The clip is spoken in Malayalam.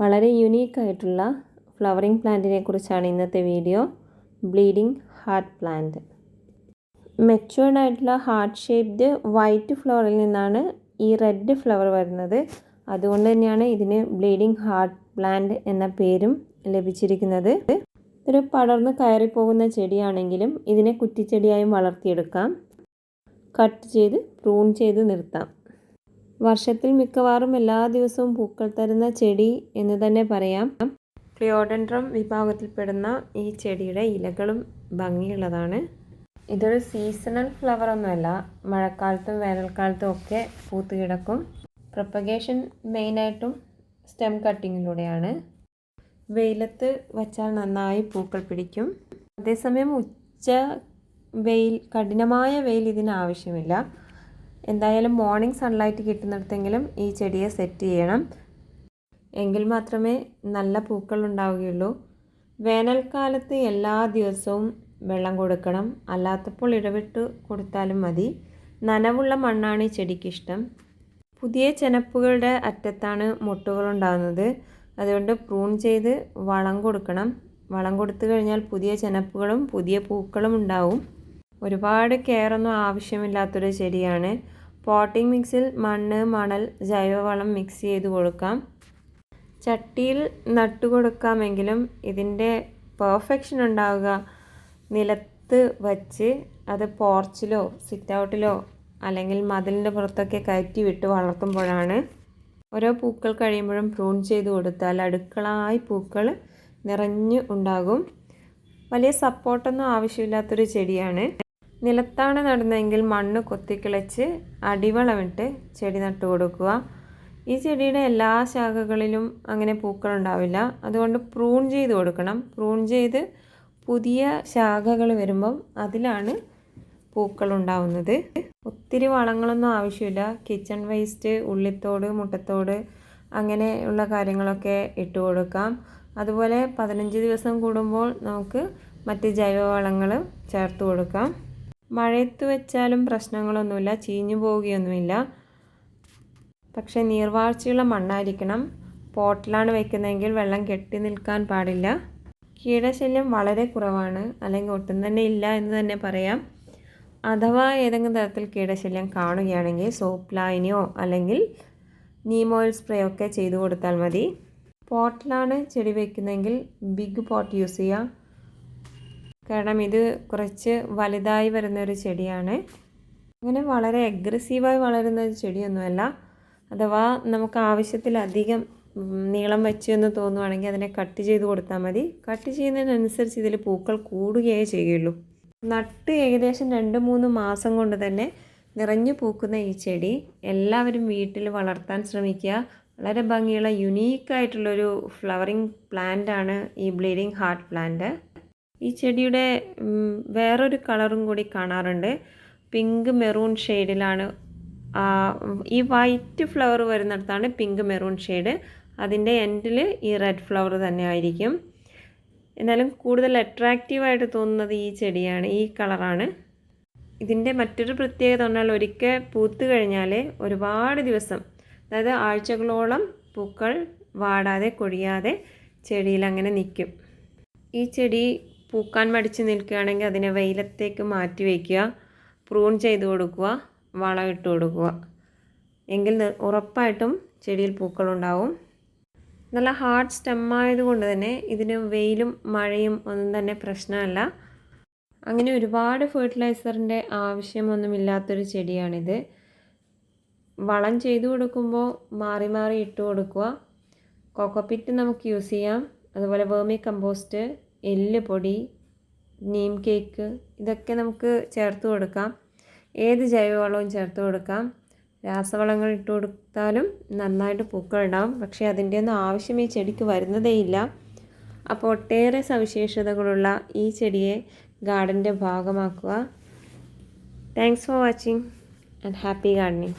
വളരെ യുണീക്കായിട്ടുള്ള ഫ്ലവറിംഗ് പ്ലാന്റിനെ കുറിച്ചാണ് ഇന്നത്തെ video. Bleeding heart plant. Matured ആയിട്ടുള്ള ഹാർട്ട് ഷേപ്ഡ് വൈറ്റ് ഫ്ലവറിൽ നിന്നാണ് ഈ റെഡ് ഫ്ലവർ വരുന്നത്. അതുകൊണ്ട് തന്നെയാണ് ഇതിന് ബ്ലീഡിംഗ് ഹാർട്ട് പ്ലാന്റ് എന്ന പേരും ലഭിച്ചിരിക്കുന്നത്. ഒരു പടർന്ന് കയറിപ്പോകുന്ന ചെടിയാണെങ്കിലും ഇതിനെ കുറ്റിച്ചെടിയായും വളർത്തിയെടുക്കാം. കട്ട് ചെയ്ത് പ്രൂൺ ചെയ്ത് നിർത്താം. വർഷത്തിൽ മിക്കവാറും എല്ലാ ദിവസവും പൂക്കൾ തരുന്ന ചെടി എന്ന് തന്നെ പറയാം. ക്ലിയോഡെൻഡ്രം വിഭാഗത്തിൽപ്പെടുന്ന ഈ ചെടിയുടെ ഇലകളും ഭംഗിയുള്ളതാണ്. ഇതൊരു സീസണൽ ഫ്ലവർ ഒന്നുമല്ല. മഴക്കാലത്തും വേനൽക്കാലത്തും ഒക്കെ പൂത്ത് കിടക്കും. പ്രൊപ്പഗേഷൻ മെയിനായിട്ടും സ്റ്റെം കട്ടിങ്ങിലൂടെയാണ്. വെയിലത്ത് വച്ചാൽ നന്നായി പൂക്കൾ പിടിക്കും. അതേസമയം കഠിനമായ വെയിൽ ഇതിന് ആവശ്യമില്ല. എന്തായാലും മോർണിംഗ് സൺലൈറ്റ് കിട്ടുന്നിടത്തെങ്കിലും ഈ ചെടിയെ സെറ്റ് ചെയ്യണം. എങ്കിൽ മാത്രമേ നല്ല പൂക്കൾ ഉണ്ടാവുകയുള്ളൂ. വേനൽക്കാലത്ത് എല്ലാ ദിവസവും വെള്ളം കൊടുക്കണം. അല്ലാത്തപ്പോൾ ഇടവിട്ട് കൊടുത്താലും മതി. നനവുള്ള മണ്ണാണ് ഈ ചെടിക്കിഷ്ടം. പുതിയ ചെനപ്പുകളുടെ അറ്റത്താണ് മൊട്ടുകൾ ഉണ്ടാകുന്നത്. അതുകൊണ്ട് പ്രൂൺ ചെയ്ത് വളം കൊടുക്കണം. വളം കൊടുത്തു കഴിഞ്ഞാൽ പുതിയ ചെനപ്പുകളും പുതിയ പൂക്കളും ഉണ്ടാവും. ഒരുപാട് കെയറൊന്നും ആവശ്യമില്ലാത്തൊരു ചെടിയാണ്. പോട്ടിംഗ് മിക്സിൽ മണ്ണ്, മണൽ, ജൈവവളം മിക്സ് ചെയ്ത് കൊടുക്കാം. ചട്ടിയിൽ നട്ടു കൊടുക്കാമെങ്കിലും ഇതിൻ്റെ പെർഫെക്ഷൻ ഉണ്ടാവുക നിലത്ത് വച്ച് അത് പോർച്ചിലോ സിറ്റ് ഔട്ടിലോ അല്ലെങ്കിൽ മതിലിൻ്റെ പുറത്തൊക്കെ കയറ്റി വിട്ട് വളർത്തുമ്പോഴാണ്. ഓരോ പൂക്കൾ കഴിയുമ്പോഴും പ്രൂൺ ചെയ്ത് കൊടുത്താൽ അടുക്കളായി പൂക്കൾ നിറഞ്ഞു ഉണ്ടാകും. വലിയ സപ്പോർട്ടൊന്നും ആവശ്യമില്ലാത്തൊരു ചെടിയാണ്. നിലത്താണ് നടുന്നതെങ്കിൽ മണ്ണ് കൊത്തിക്കിളച്ച് അടിവളമിട്ട് ചെടി നട്ടു കൊടുക്കുക. ഈ ചെടിയുടെ എല്ലാ ശാഖകളിലും അങ്ങനെ പൂക്കൾ ഉണ്ടാവില്ല. അതുകൊണ്ട് പ്രൂൺ ചെയ്ത് കൊടുക്കണം. പ്രൂൺ ചെയ്ത് പുതിയ ശാഖകൾ വരുമ്പം അതിലാണ് പൂക്കൾ ഉണ്ടാവുന്നത്. ഒത്തിരി വളങ്ങളൊന്നും ആവശ്യമില്ല. കിച്ചൺ വേസ്റ്റ്, ഉള്ളിത്തോട്, മുട്ടത്തോട് അങ്ങനെയുള്ള കാര്യങ്ങളൊക്കെ ഇട്ട് കൊടുക്കാം. അതുപോലെ 15 ദിവസം കൂടുമ്പോൾ നമുക്ക് മറ്റ് ജൈവവളങ്ങൾ ചേർത്ത് കൊടുക്കാം. മഴയത്ത് വെച്ചാലും പ്രശ്നങ്ങളൊന്നുമില്ല, ചീഞ്ഞു പോവുകയൊന്നുമില്ല. പക്ഷേ നീർവാഴ്ചയുള്ള മണ്ണായിരിക്കണം. പോട്ടിലാണ് വയ്ക്കുന്നതെങ്കിൽ വെള്ളം കെട്ടി നിൽക്കാൻ പാടില്ല. കീടശല്യം വളരെ കുറവാണ്, അല്ലെങ്കിൽ ഒട്ടും തന്നെ ഇല്ല എന്ന് തന്നെ പറയാം. അഥവാ ഏതെങ്കിലും തരത്തിൽ കീടശല്യം കാണുകയാണെങ്കിൽ സോപ്പ് ലായനിയോ അല്ലെങ്കിൽ നീം ഓയിൽ സ്പ്രേ ഒക്കെ ചെയ്തു കൊടുത്താൽ മതി. പോട്ടിലാണ് ചെടി വയ്ക്കുന്നതെങ്കിൽ ബിഗ് പോട്ട് യൂസ് ചെയ്യാം. കാരണം ഇത് കുറച്ച് വലുതായി വരുന്നൊരു ചെടിയാണ്. അങ്ങനെ വളരെ അഗ്രസീവായി വളരുന്ന ഒരു ചെടിയൊന്നുമല്ല. അഥവാ നമുക്ക് ആവശ്യത്തിലധികം നീളം വെച്ച് എന്ന് തോന്നുവാണെങ്കിൽ അതിനെ കട്ട് ചെയ്ത് കൊടുത്താൽ മതി. കട്ട് ചെയ്യുന്നതിനനുസരിച്ച് ഇതിൽ പൂക്കൾ കൂടുകയേ ചെയ്യുള്ളൂ. നട്ട് ഏകദേശം 2-3 മാസം കൊണ്ട് തന്നെ നിറഞ്ഞു പൂക്കുന്ന ഈ ചെടി എല്ലാവരും വീട്ടിൽ വളർത്താൻ ശ്രമിക്കുക. വളരെ ഭംഗിയുള്ള യുണീക്കായിട്ടുള്ളൊരു ഫ്ലവറിങ് പ്ലാന്റാണ് ഈ ബ്ലീഡിംഗ് ഹാർട്ട് പ്ലാന്റ്. ഈ ചെടിയുടെ വേറൊരു കളറും കൂടി കാണാറുണ്ട്. പിങ്ക് മെറൂൺ ഷെയ്ഡിലാണ്. ഈ വൈറ്റ് ഫ്ലവർ വരുന്നിടത്താണ് പിങ്ക് മെറൂൺ ഷെയ്ഡ്. അതിൻ്റെ എൻഡിൽ ഈ റെഡ് ഫ്ലവർ തന്നെ ആയിരിക്കും. എന്നാലും കൂടുതൽ അട്രാക്റ്റീവായിട്ട് തോന്നുന്നത് ഈ ചെടിയാണ്, ഈ കളറാണ്. ഇതിൻ്റെ മറ്റൊരു പ്രത്യേകത പറഞ്ഞാൽ ഒരിക്കൽ പൂത്ത് കഴിഞ്ഞാൽ ഒരുപാട് ദിവസം, അതായത് ആഴ്ചകളോളം പൂക്കൾ വാടാതെ കൊഴിയാതെ ചെടിയിൽ അങ്ങനെ നിൽക്കും. ഈ ചെടി പൂക്കാൻ മടിച്ച് നിൽക്കുകയാണെങ്കിൽ അതിനെ വെയിലത്തേക്ക് മാറ്റി വയ്ക്കുക, പ്രൂൺ ചെയ്ത് കൊടുക്കുക, വളം ഇട്ട് കൊടുക്കുക. എങ്കിൽ ഉറപ്പായിട്ടും ചെടിയിൽ പൂക്കളുണ്ടാവും. നല്ല ഹാർഡ് സ്റ്റെമ്മായതുകൊണ്ട് തന്നെ ഇതിന് വെയിലും മഴയും ഒന്നും തന്നെ പ്രശ്നമല്ല. അങ്ങനെ ഒരുപാട് ഫെർട്ടിലൈസറിൻ്റെ ആവശ്യമൊന്നുമില്ലാത്തൊരു ചെടിയാണിത്. വളം ചെയ്തു കൊടുക്കുമ്പോൾ മാറി മാറി ഇട്ട് കൊടുക്കുക. കോക്കോപിറ്റ് നമുക്ക് യൂസ് ചെയ്യാം. അതുപോലെ വേർമി കമ്പോസ്റ്റ്, എല്ലുപൊടി, നീം കേക്ക് ഇതൊക്കെ നമുക്ക് ചേർത്ത് കൊടുക്കാം. ഏത് ജൈവവളവും ചേർത്ത് കൊടുക്കാം. രാസവളങ്ങൾ ഇട്ട് കൊടുത്താലും നന്നായിട്ട് പൂക്കൾ ഉണ്ടാവും. പക്ഷേ അതിൻ്റെ ഒന്നും ആവശ്യം ഈ ചെടിക്ക് വരുന്നതേയില്ല. അപ്പോൾ ഒട്ടേറെ സവിശേഷതകളുള്ള ഈ ചെടിയെ ഗാർഡൻ്റെ ഭാഗമാക്കുക. Thanks for watching and happy gardening.